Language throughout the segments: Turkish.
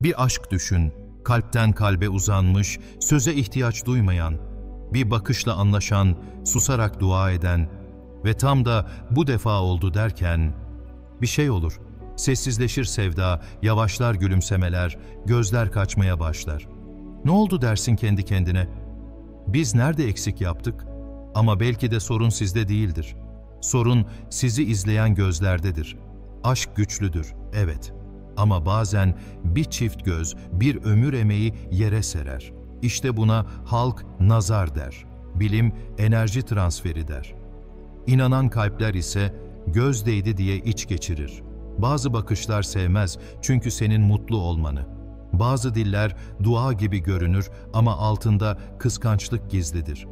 Bir aşk düşün, kalpten kalbe uzanmış, söze ihtiyaç duymayan, bir bakışla anlaşan, susarak dua eden ve tam da bu defa oldu derken bir şey olur. Sessizleşir sevda, yavaşlar gülümsemeler, gözler kaçmaya başlar. Ne oldu dersin kendi kendine? Biz nerede eksik yaptık? Ama belki de sorun sizde değildir. Sorun sizi izleyen gözlerdedir. Aşk güçlüdür, evet. Ama bazen bir çift göz, bir ömür emeği yere serer. İşte buna halk nazar der. Bilim enerji transferi der. İnanan kalpler ise göz değdi diye iç geçirir. Bazı bakışlar sevmez çünkü senin mutlu olmanı. Bazı diller dua gibi görünür ama altında kıskançlık gizlidir.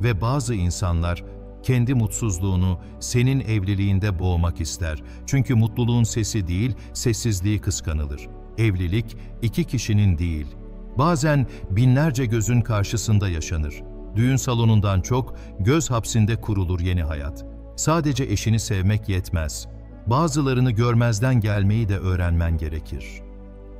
Ve bazı insanlar kendi mutsuzluğunu senin evliliğinde boğmak ister. Çünkü mutluluğun sesi değil, sessizliği kıskanılır. Evlilik iki kişinin değil, bazen binlerce gözün karşısında yaşanır. Düğün salonundan çok göz hapsinde kurulur yeni hayat. Sadece eşini sevmek yetmez. Bazılarını görmezden gelmeyi de öğrenmen gerekir.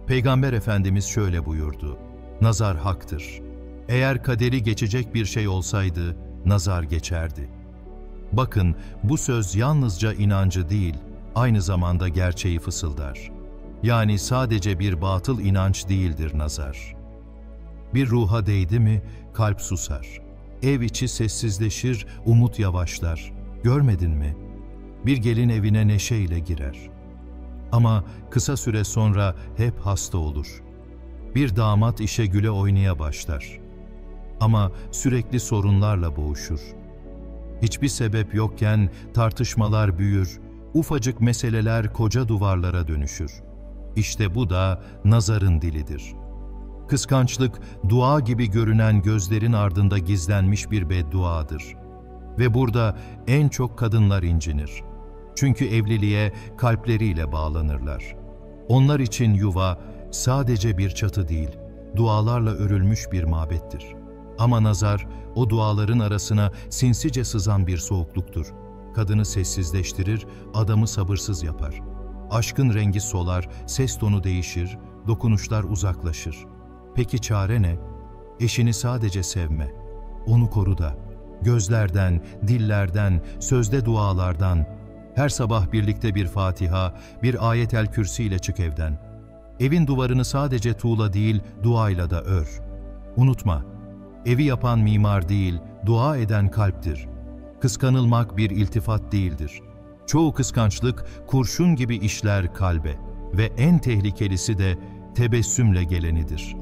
Peygamber Efendimiz şöyle buyurdu: nazar haktır. Eğer kaderi geçecek bir şey olsaydı, nazar geçerdi. Bakın, bu söz yalnızca inancı değil, aynı zamanda gerçeği fısıldar. Yani sadece bir batıl inanç değildir nazar. Bir ruha değdi mi, kalp susar. Ev içi sessizleşir, umut yavaşlar. Görmedin mi? Bir gelin evine neşeyle girer. Ama kısa süre sonra hep hasta olur. Bir damat işe güle oynaya başlar. Ama sürekli sorunlarla boğuşur. Hiçbir sebep yokken tartışmalar büyür, ufacık meseleler koca duvarlara dönüşür. İşte bu da nazarın dilidir. Kıskançlık, dua gibi görünen gözlerin ardında gizlenmiş bir bedduadır. Ve burada en çok kadınlar incinir. Çünkü evliliğe kalpleriyle bağlanırlar. Onlar için yuva sadece bir çatı değil, dualarla örülmüş bir mabettir. Ama nazar, o duaların arasına sinsice sızan bir soğukluktur. Kadını sessizleştirir, adamı sabırsız yapar. Aşkın rengi solar, ses tonu değişir, dokunuşlar uzaklaşır. Peki çare ne? Eşini sadece sevme. Onu koru da. Gözlerden, dillerden, sözde dualardan. Her sabah birlikte bir Fatiha, bir Ayet-el Kürsi ile çık evden. Evin duvarını sadece tuğla değil, duayla da ör. Unutma, evi yapan mimar değil, dua eden kalptir. Kıskanılmak bir iltifat değildir. Çoğu kıskançlık kurşun gibi işler kalbe ve en tehlikelisi de tebessümle gelenidir.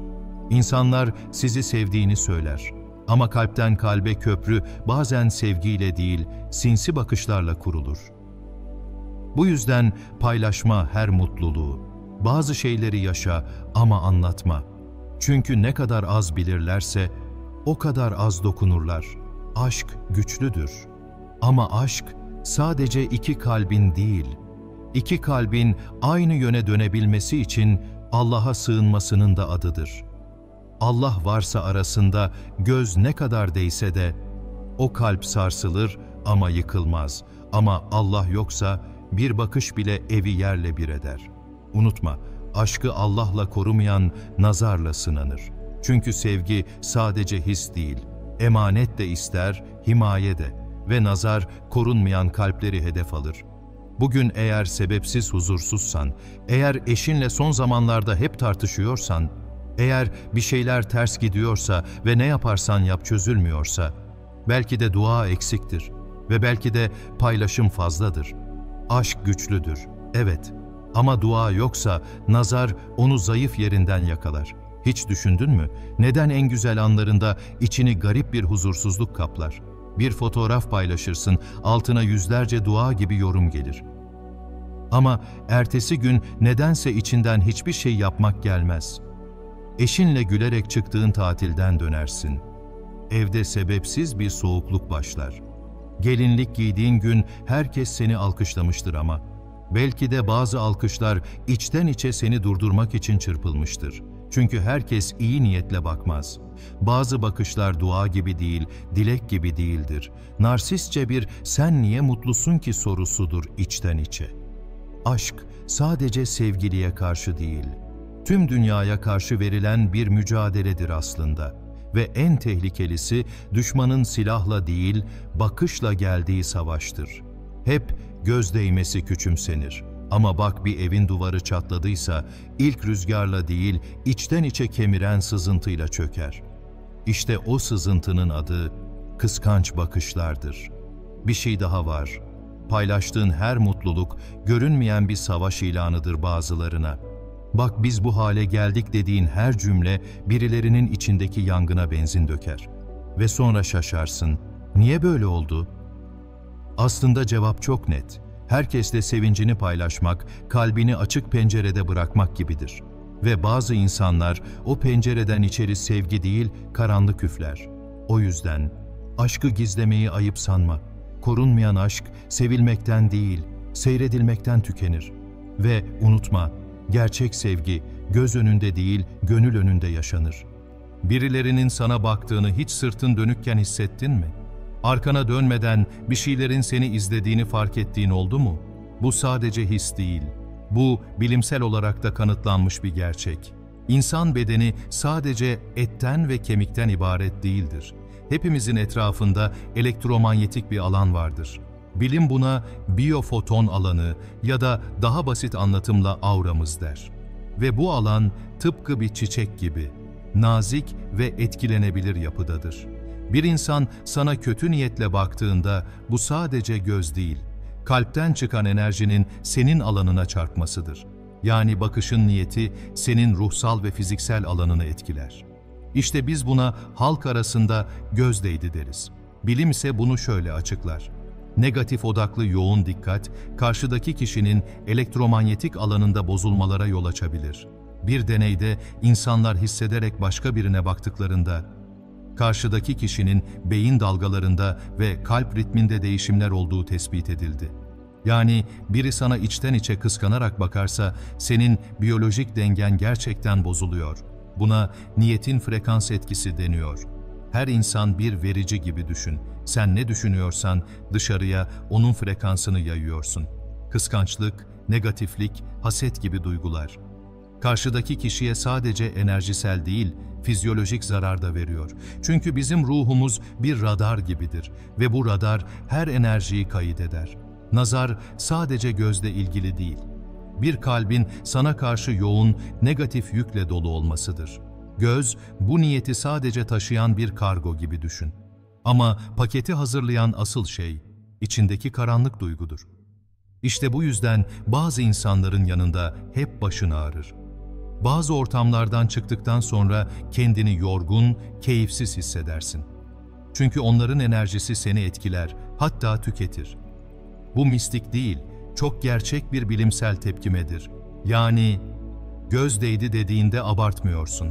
İnsanlar sizi sevdiğini söyler ama kalpten kalbe köprü bazen sevgiyle değil, sinsi bakışlarla kurulur. Bu yüzden paylaşma her mutluluğu. Bazı şeyleri yaşa ama anlatma. Çünkü ne kadar az bilirlerse o kadar az dokunurlar. Aşk güçlüdür. Ama aşk sadece iki kalbin değil, iki kalbin aynı yöne dönebilmesi için Allah'a sığınmasının da adıdır. Allah varsa arasında göz ne kadar değse de o kalp sarsılır ama yıkılmaz. Ama Allah yoksa bir bakış bile evi yerle bir eder. Unutma, aşkı Allah'la korumayan nazarla sınanır. Çünkü sevgi sadece his değil, emanet de ister, himaye de ve nazar korunmayan kalpleri hedef alır. Bugün eğer sebepsiz huzursuzsan, eğer eşinle son zamanlarda hep tartışıyorsan, eğer bir şeyler ters gidiyorsa ve ne yaparsan yap çözülmüyorsa, belki de dua eksiktir ve belki de paylaşım fazladır. Aşk güçlüdür, evet, ama dua yoksa nazar onu zayıf yerinden yakalar. Hiç düşündün mü? Neden en güzel anlarında içini garip bir huzursuzluk kaplar? Bir fotoğraf paylaşırsın, altına yüzlerce dua gibi yorum gelir. Ama ertesi gün nedense içinden hiçbir şey yapmak gelmez. Eşinle gülerek çıktığın tatilden dönersin. Evde sebepsiz bir soğukluk başlar. Gelinlik giydiğin gün herkes seni alkışlamıştır ama belki de bazı alkışlar içten içe seni durdurmak için çırpılmıştır. Çünkü herkes iyi niyetle bakmaz. Bazı bakışlar dua gibi değil, dilek gibi değildir. Narsistçe bir "sen niye mutlusun ki" sorusudur içten içe. Aşk sadece sevgiliye karşı değil, tüm dünyaya karşı verilen bir mücadeledir aslında. Ve en tehlikelisi düşmanın silahla değil, bakışla geldiği savaştır. Hep göz değmesi küçümsenir. Ama bak bir evin duvarı çatladıysa ilk rüzgarla değil, içten içe kemiren sızıntıyla çöker. İşte o sızıntının adı kıskanç bakışlardır. Bir şey daha var. Paylaştığın her mutluluk görünmeyen bir savaş ilanıdır bazılarına. Bak biz bu hale geldik dediğin her cümle birilerinin içindeki yangına benzin döker. Ve sonra şaşarsın. Niye böyle oldu? Aslında cevap çok net. Herkesle sevincini paylaşmak, kalbini açık pencerede bırakmak gibidir. Ve bazı insanlar o pencereden içeri sevgi değil, karanlık üfler. O yüzden aşkı gizlemeyi ayıp sanma. Korunmayan aşk sevilmekten değil, seyredilmekten tükenir. Ve unutma, gerçek sevgi göz önünde değil, gönül önünde yaşanır. Birilerinin sana baktığını hiç sırtın dönükken hissettin mi? Arkana dönmeden bir şeylerin seni izlediğini fark ettiğin oldu mu? Bu sadece his değil. Bu bilimsel olarak da kanıtlanmış bir gerçek. İnsan bedeni sadece etten ve kemikten ibaret değildir. Hepimizin etrafında elektromanyetik bir alan vardır. Bilim buna biyofoton alanı ya da daha basit anlatımla auramız der. Ve bu alan tıpkı bir çiçek gibi, nazik ve etkilenebilir yapıdadır. Bir insan sana kötü niyetle baktığında bu sadece göz değil, kalpten çıkan enerjinin senin alanına çarpmasıdır. Yani bakışın niyeti senin ruhsal ve fiziksel alanını etkiler. İşte biz buna halk arasında göz değdi deriz. Bilim ise bunu şöyle açıklar. Negatif odaklı yoğun dikkat, karşıdaki kişinin elektromanyetik alanında bozulmalara yol açabilir. Bir deneyde insanlar hissederek başka birine baktıklarında, karşıdaki kişinin beyin dalgalarında ve kalp ritminde değişimler olduğu tespit edildi. Yani biri sana içten içe kıskanarak bakarsa, senin biyolojik dengen gerçekten bozuluyor. Buna niyetin frekans etkisi deniyor. Her insan bir verici gibi düşün. Sen ne düşünüyorsan dışarıya onun frekansını yayıyorsun. Kıskançlık, negatiflik, haset gibi duygular. Karşıdaki kişiye sadece enerjisel değil, fizyolojik zarar da veriyor. Çünkü bizim ruhumuz bir radar gibidir ve bu radar her enerjiyi kaydeder. Nazar sadece gözle ilgili değil. Bir kalbin sana karşı yoğun, negatif yükle dolu olmasıdır. Göz, bu niyeti sadece taşıyan bir kargo gibi düşün. Ama paketi hazırlayan asıl şey, içindeki karanlık duygudur. İşte bu yüzden bazı insanların yanında hep başın ağrır. Bazı ortamlardan çıktıktan sonra kendini yorgun, keyifsiz hissedersin. Çünkü onların enerjisi seni etkiler, hatta tüketir. Bu mistik değil, çok gerçek bir bilimsel tepkimedir. Yani göz değdi dediğinde abartmıyorsun.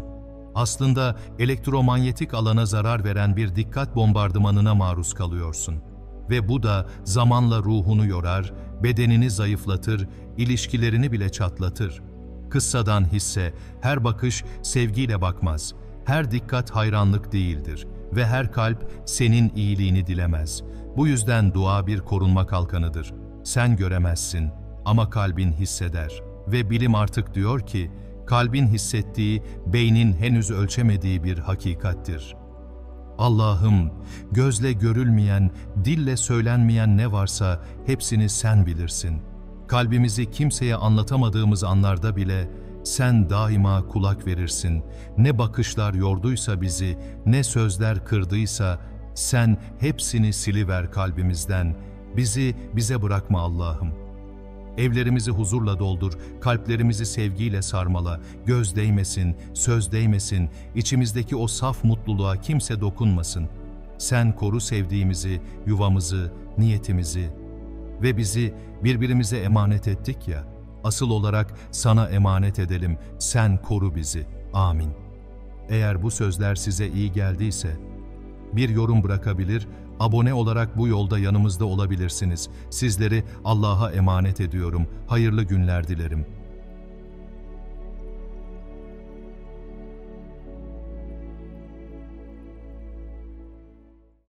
Aslında elektromanyetik alana zarar veren bir dikkat bombardımanına maruz kalıyorsun. Ve bu da zamanla ruhunu yorar, bedenini zayıflatır, ilişkilerini bile çatlatır. Kıssadan hisse, her bakış sevgiyle bakmaz, her dikkat hayranlık değildir ve her kalp senin iyiliğini dilemez. Bu yüzden dua bir korunma kalkanıdır. Sen göremezsin ama kalbin hisseder. Ve bilim artık diyor ki, kalbin hissettiği, beynin henüz ölçemediği bir hakikattir. Allah'ım, gözle görülmeyen, dille söylenmeyen ne varsa hepsini sen bilirsin. Kalbimizi kimseye anlatamadığımız anlarda bile sen daima kulak verirsin. Ne bakışlar yorduysa bizi, ne sözler kırdıysa sen hepsini siliver kalbimizden. Bize bırakma Allah'ım. Evlerimizi huzurla doldur, kalplerimizi sevgiyle sarmala, göz değmesin, söz değmesin, içimizdeki o saf mutluluğa kimse dokunmasın. Sen koru sevdiğimizi, yuvamızı, niyetimizi ve bizi birbirimize emanet ettik ya, asıl olarak sana emanet edelim, sen koru bizi. Amin. Eğer bu sözler size iyi geldiyse, bir yorum bırakabilir, abone olarak bu yolda yanımızda olabilirsiniz. Sizleri Allah'a emanet ediyorum. Hayırlı günler dilerim.